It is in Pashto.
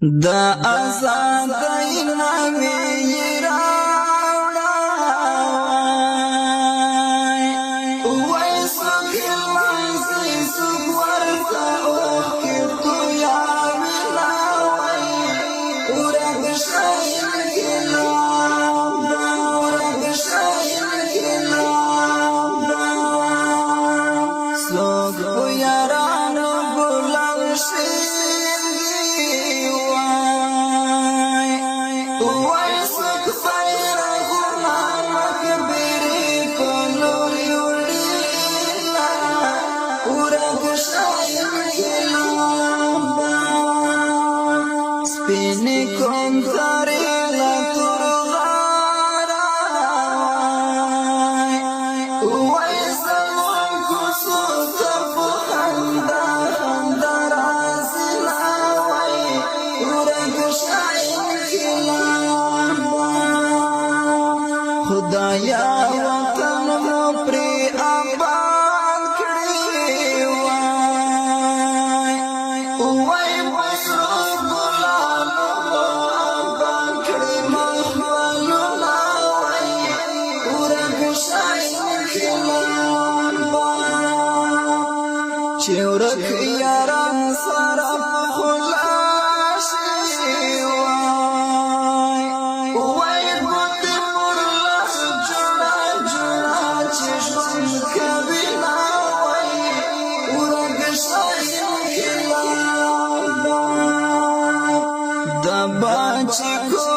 دا آزاد نامی راوڑای وی سکی منزی سکورتا اوکی تو یاوی لاوی ورد شایم کلام دا ورد شایم کلام دا سوک یارانو گلم Spinning contrarela turgarai Uwaisawan kusuta puhanda Handarazilawai Uragushayin kilamba Khudaya watan mupri abad kriwai Uwai basur چورک یاران سارا خلاشی وای بوت مرلاس جنا جنا چشم کبینا وای ورگ شایم کلابا دبا چکو